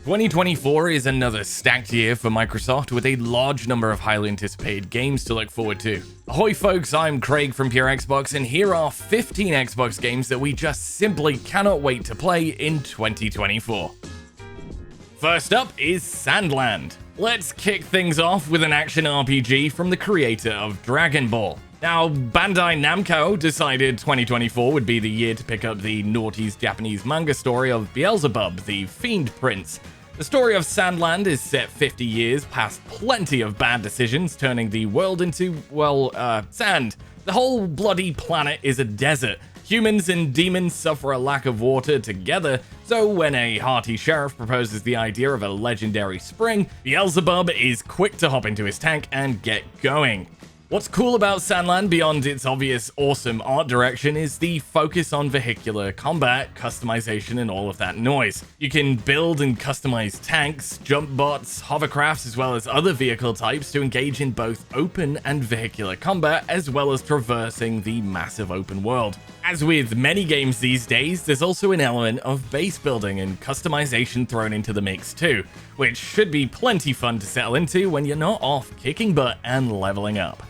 2024 is another stacked year for Microsoft with a large number of highly anticipated games to look forward to. Ahoy folks, I'm Craig from Pure Xbox and here are 15 Xbox games that we just simply cannot wait to play in 2024. First up is Sandland. Let's kick things off with an action RPG from the creator of Dragon Ball. Now, Bandai Namco decided 2024 would be the year to pick up the naughty's Japanese manga story of Beelzebub, the Fiend Prince. The story of Sandland is set 50 years past plenty of bad decisions, turning the world into, sand. The whole bloody planet is a desert. Humans and demons suffer a lack of water together, so when a hearty sheriff proposes the idea of a legendary spring, Beelzebub is quick to hop into his tank and get going. What's cool about Sandland beyond its obvious awesome art direction is the focus on vehicular combat, customization, and all of that noise. You can build and customize tanks, jump bots, hovercrafts, as well as other vehicle types to engage in both open and vehicular combat, as well as traversing the massive open world. As with many games these days, there's also an element of base building and customization thrown into the mix too, which should be plenty fun to settle into when you're not off kicking butt and leveling up.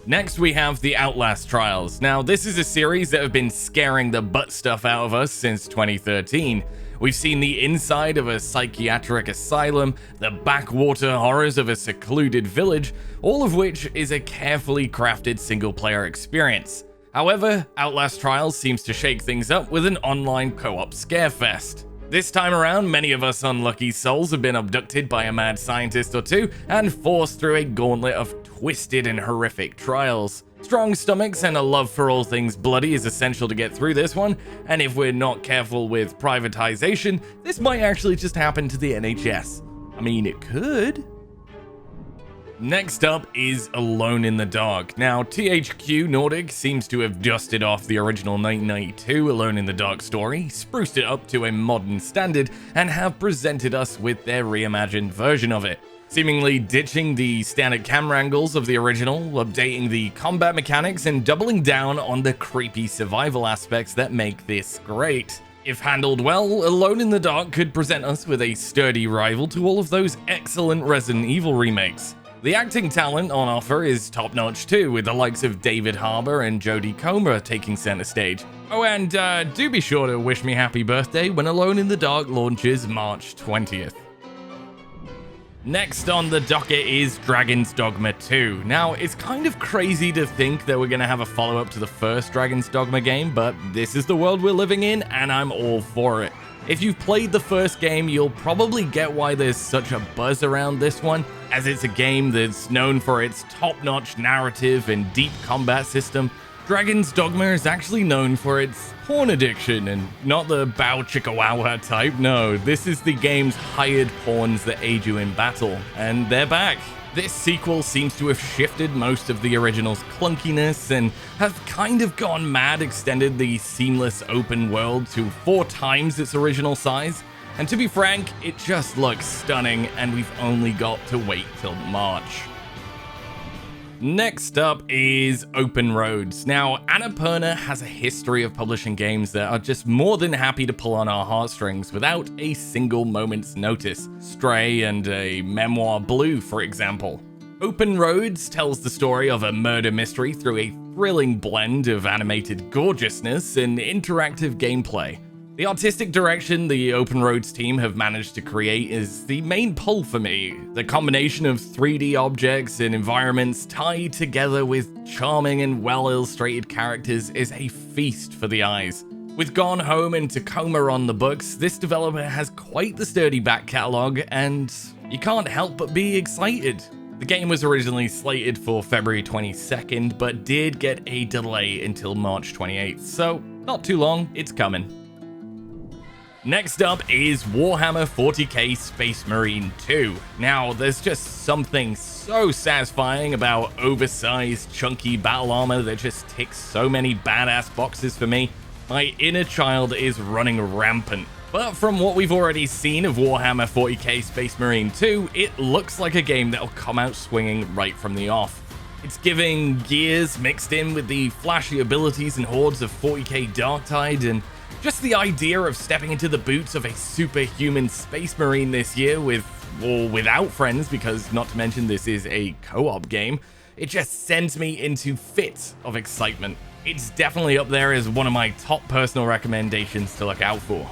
Next, we have the Outlast Trials. Now, this is a series that have been scaring the butt stuff out of us since 2013. We've seen the inside of a psychiatric asylum, the backwater horrors of a secluded village, all of which is a carefully crafted single-player experience. However, Outlast Trials seems to shake things up with an online co-op scarefest. This time around, many of us unlucky souls have been abducted by a mad scientist or two and forced through a gauntlet of twisted and horrific trials. Strong stomachs and a love for all things bloody is essential to get through this one, and if we're not careful with privatization, this might actually just happen to the NHS. I mean, it could. Next up is Alone in the Dark. Now, THQ Nordic seems to have dusted off the original 1992 Alone in the Dark story, spruced it up to a modern standard, and have presented us with their reimagined version of it. Seemingly ditching the standard camera angles of the original, updating the combat mechanics, and doubling down on the creepy survival aspects that make this great. If handled well, Alone in the Dark could present us with a sturdy rival to all of those excellent Resident Evil remakes. The acting talent on offer is top-notch too, with the likes of David Harbour and Jodie Comer taking center stage. Oh, and do be sure to wish me happy birthday when Alone in the Dark launches March 20th. Next on the docket is Dragon's Dogma 2. Now, it's kind of crazy to think that we're going to have a follow-up to the first Dragon's Dogma game, but this is the world we're living in, and I'm all for it. If you've played the first game, you'll probably get why there's such a buzz around this one, as it's a game that's known for its top-notch narrative and deep combat system. Dragon's Dogma is actually known for its porn addiction, and not the bow chicka wow type. No, this is the game's hired pawns that aid you in battle, and they're back. This sequel seems to have shifted most of the original's clunkiness and have kind of gone mad, extended the seamless open world to 4 times its original size. And to be frank, it just looks stunning, and we've only got to wait till March. Next up is Open Roads. Now, Annapurna has a history of publishing games that are just more than happy to pull on our heartstrings without a single moment's notice. Stray and a Memoir Blue, for example. Open Roads tells the story of a murder mystery through a thrilling blend of animated gorgeousness and interactive gameplay. The artistic direction the Open Roads team have managed to create is the main pull for me. The combination of 3D objects and environments tied together with charming and well-illustrated characters is a feast for the eyes. With Gone Home and Tacoma on the books, this developer has quite the sturdy back catalogue, and you can't help but be excited. The game was originally slated for February 22nd, but did get a delay until March 28th, so not too long, it's coming. Next up is Warhammer 40k Space Marine 2. Now, there's just something so satisfying about oversized, chunky battle armor that just ticks so many badass boxes for me. My inner child is running rampant. But from what we've already seen of Warhammer 40k Space Marine 2, it looks like a game that'll come out swinging right from the off. It's giving Gears mixed in with the flashy abilities and hordes of 40k Darktide, and Just the idea of stepping into the boots of a superhuman space marine this year with or without friends, because not to mention this is a co-op game, it just sends me into fits of excitement. It's definitely up there as one of my top personal recommendations to look out for.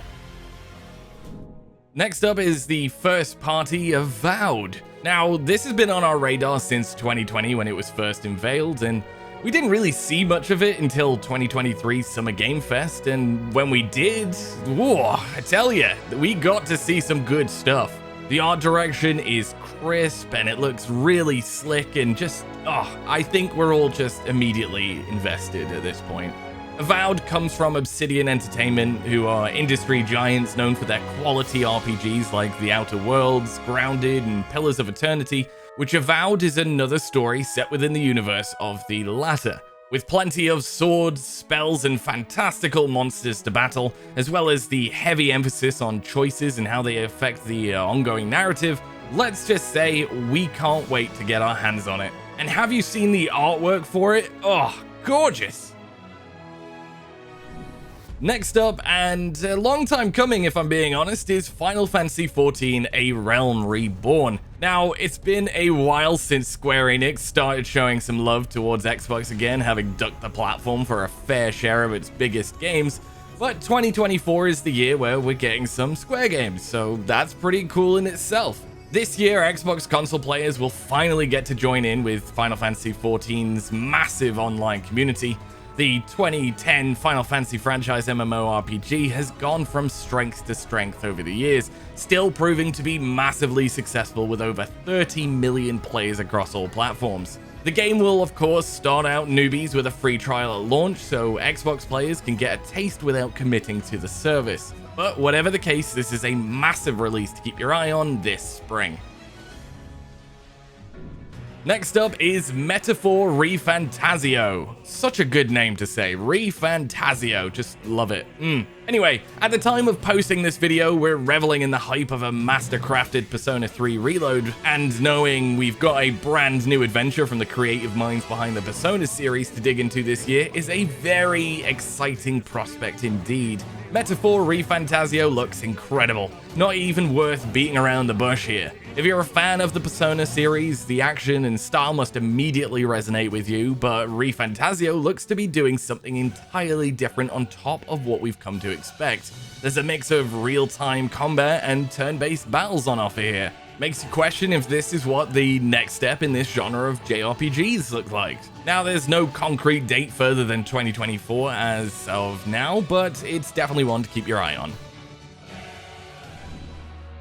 Next up is the first party Avowed. Now, this has been on our radar since 2020 when it was first unveiled, and we didn't really see much of it until 2023 Summer Game Fest, and when we did, whoa, I tell ya, we got to see some good stuff. The art direction is crisp and it looks really slick and just, I think we're all just immediately invested at this point. Avowed comes from Obsidian Entertainment, who are industry giants known for their quality RPGs like The Outer Worlds, Grounded, and Pillars of Eternity, which Avowed is another story set within the universe of the latter, with plenty of swords, spells, and fantastical monsters to battle, as well as the heavy emphasis on choices and how they affect the ongoing narrative. Let's just say we can't wait to get our hands on it. And have you seen the artwork for it? Oh, gorgeous! Next up, and a long time coming if I'm being honest, is Final Fantasy XIV: A Realm Reborn. Now, it's been a while since Square Enix started showing some love towards Xbox again, having ducked the platform for a fair share of its biggest games, but 2024 is the year where we're getting some Square games, so that's pretty cool in itself. This year, Xbox console players will finally get to join in with Final Fantasy XIV's massive online community. The 2010 Final Fantasy franchise MMORPG has gone from strength to strength over the years, still proving to be massively successful with over 30 million players across all platforms. The game will of course start out newbies with a free trial at launch, so Xbox players can get a taste without committing to the service. But whatever the case, this is a massive release to keep your eye on this spring. Next up is Metaphor ReFantazio. Such a good name to say, ReFantazio, just love it. Anyway, at the time of posting this video, we're reveling in the hype of a master-crafted Persona 3 Reload, and knowing we've got a brand new adventure from the creative minds behind the Persona series to dig into this year is a very exciting prospect indeed. Metaphor ReFantazio looks incredible, not even worth beating around the bush here. If you're a fan of the Persona series, the action and style must immediately resonate with you, but ReFantazio looks to be doing something entirely different on top of what we've come to expect. There's a mix of real-time combat and turn-based battles on offer here. Makes you question if this is what the next step in this genre of JRPGs look like. Now, there's no concrete date further than 2024 as of now, but it's definitely one to keep your eye on.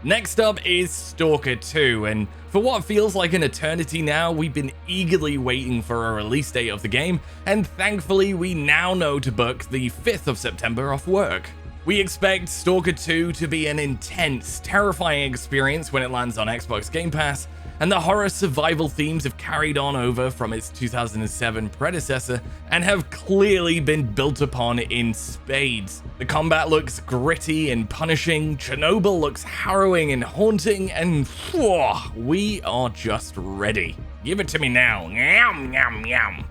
Next up is Stalker 2, and for what feels like an eternity now, we've been eagerly waiting for a release date of the game, and thankfully we now know to book the 5th of September off work. We expect Stalker 2 to be an intense, terrifying experience when it lands on Xbox Game Pass, and the horror survival themes have carried on over from its 2007 predecessor and have clearly been built upon in spades. The combat looks gritty and punishing, Chernobyl looks harrowing and haunting, and we are just ready. Give it to me now. Yum, yum, yum.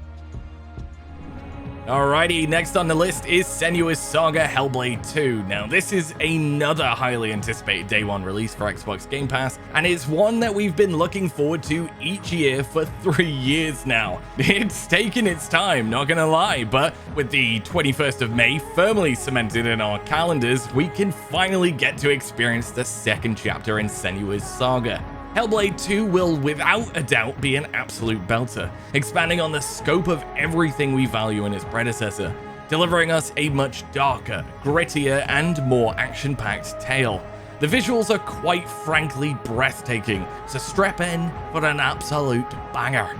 Alrighty, next on the list is Senua's Saga Hellblade 2. Now, this is another highly anticipated day one release for Xbox Game Pass, and it's one that we've been looking forward to each year for 3 years now. It's taken its time, not gonna lie, but with the 21st of May firmly cemented in our calendars, we can finally get to experience the second chapter in Senua's Saga. Hellblade 2 will without a doubt be an absolute belter, expanding on the scope of everything we value in its predecessor, delivering us a much darker, grittier, and more action-packed tale. The visuals are quite frankly breathtaking, so strap in for an absolute banger.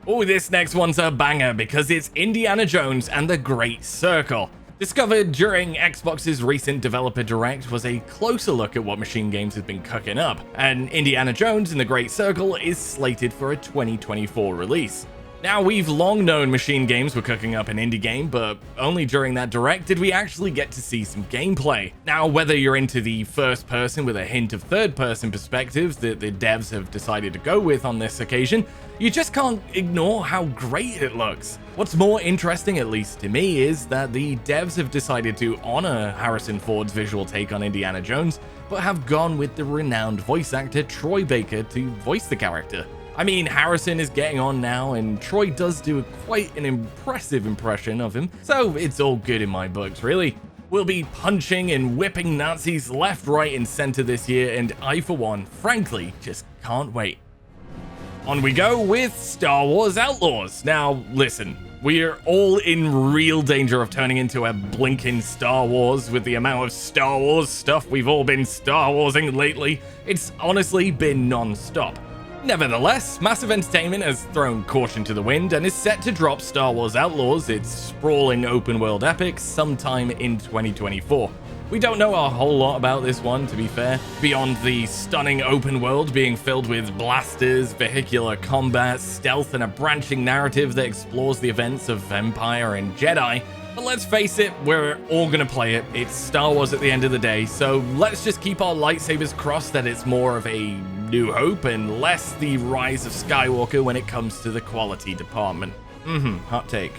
Oh, this next one's a banger because it's Indiana Jones and the Great Circle. Discovered during Xbox's recent developer direct was a closer look at what Machine Games has been cooking up, and Indiana Jones and the Great Circle is slated for a 2024 release. Now, we've long known Machine Games were cooking up an indie game, but only during that direct did we actually get to see some gameplay. Now, whether you're into the first person with a hint of third person perspective that the devs have decided to go with on this occasion, you just can't ignore how great it looks. What's more interesting, at least to me, is that the devs have decided to honor Harrison Ford's visual take on Indiana Jones, but have gone with the renowned voice actor Troy Baker to voice the character. I mean, Harrison is getting on now, and Troy does do quite an impressive impression of him, so it's all good in my books, really. We'll be punching and whipping Nazis left, right, and center this year, and I, for one, frankly, just can't wait. On we go with Star Wars Outlaws. Now, listen, we're all in real danger of turning into a blinking Star Wars with the amount of Star Wars stuff we've all been Star Warsing lately. It's honestly been non-stop. Nevertheless, Massive Entertainment has thrown caution to the wind and is set to drop Star Wars Outlaws, its sprawling open-world epic, sometime in 2024. We don't know a whole lot about this one, to be fair, beyond the stunning open world being filled with blasters, vehicular combat, stealth, and a branching narrative that explores the events of Empire and Jedi. But let's face it, we're all gonna play it. It's Star Wars at the end of the day, so let's just keep our lightsabers crossed that it's more of a New Hope and less the Rise of Skywalker when it comes to the quality department. Hot take.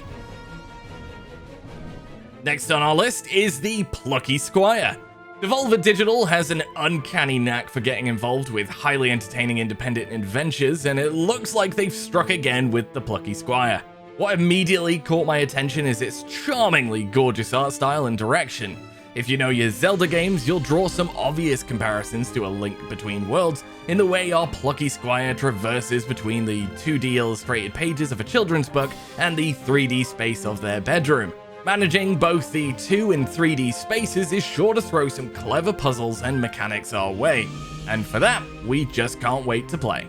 Next on our list is the Plucky Squire. Devolver Digital has an uncanny knack for getting involved with highly entertaining independent adventures, and it looks like they've struck again with the Plucky Squire. What immediately caught my attention is its charmingly gorgeous art style and direction. If you know your Zelda games, you'll draw some obvious comparisons to A Link Between Worlds in the way our Plucky Squire traverses between the 2D illustrated pages of a children's book and the 3D space of their bedroom. Managing both the 2 and 3D spaces is sure to throw some clever puzzles and mechanics our way, and for that, we just can't wait to play.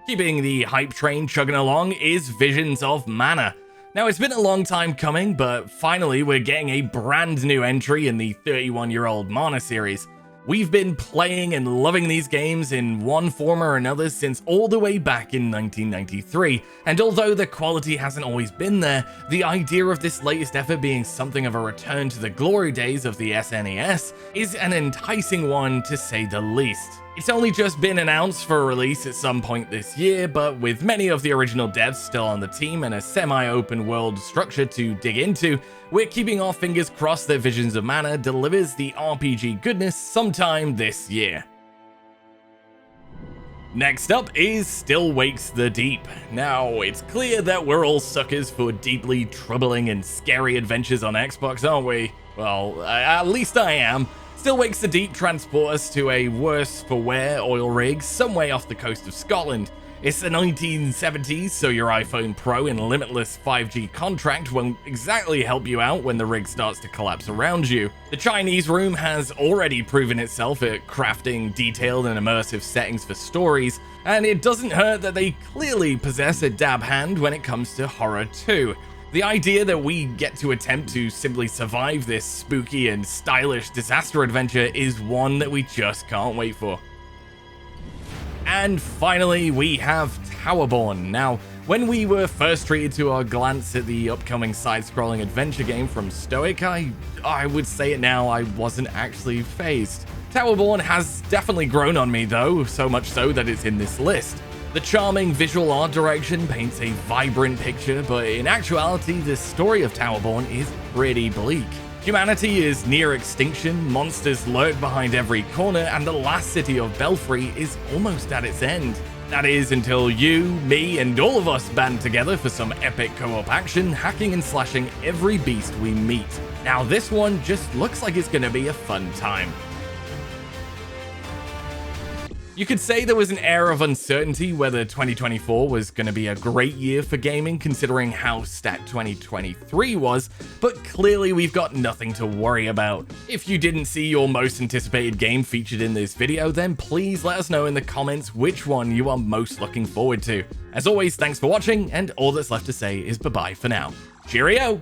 Keeping the hype train chugging along is Visions of Mana. Now, it's been a long time coming, but finally we're getting a brand new entry in the 31-year-old Mana series. We've been playing and loving these games in one form or another since all the way back in 1993, and although the quality hasn't always been there, the idea of this latest effort being something of a return to the glory days of the SNES is an enticing one to say the least. It's only just been announced for release at some point this year, but with many of the original devs still on the team and a semi-open world structure to dig into, we're keeping our fingers crossed that Visions of Mana delivers the RPG goodness sometime this year. Next up is Still Wakes the Deep. Now, it's clear that we're all suckers for deeply troubling and scary adventures on Xbox, aren't we? Well, at least I am. Still Wakes the Deep transport us to a worse-for-wear oil rig some way off the coast of Scotland. It's the 1970s, so your iPhone Pro and limitless 5G contract won't exactly help you out when the rig starts to collapse around you. The Chinese room has already proven itself at crafting detailed and immersive settings for stories, and it doesn't hurt that they clearly possess a dab hand when it comes to horror too. The idea that we get to attempt to simply survive this spooky and stylish disaster adventure is one that we just can't wait for. And finally, we have Towerborn. Now, when we were first treated to our glance at the upcoming side-scrolling adventure game from Stoic, I would say it now, I wasn't actually fazed. Towerborn has definitely grown on me though, so much so that it's in this list. The charming visual art direction paints a vibrant picture, but in actuality, the story of Towerborn is pretty bleak. Humanity is near extinction, monsters lurk behind every corner, and the last city of Belfry is almost at its end. That is until you, me, and all of us band together for some epic co-op action, hacking and slashing every beast we meet. Now this one just looks like it's gonna be a fun time. You could say there was an air of uncertainty whether 2024 was going to be a great year for gaming considering how stacked 2023 was, but clearly we've got nothing to worry about. If you didn't see your most anticipated game featured in this video, then please let us know in the comments which one you are most looking forward to. As always, thanks for watching, and all that's left to say is bye-bye for now. Cheerio!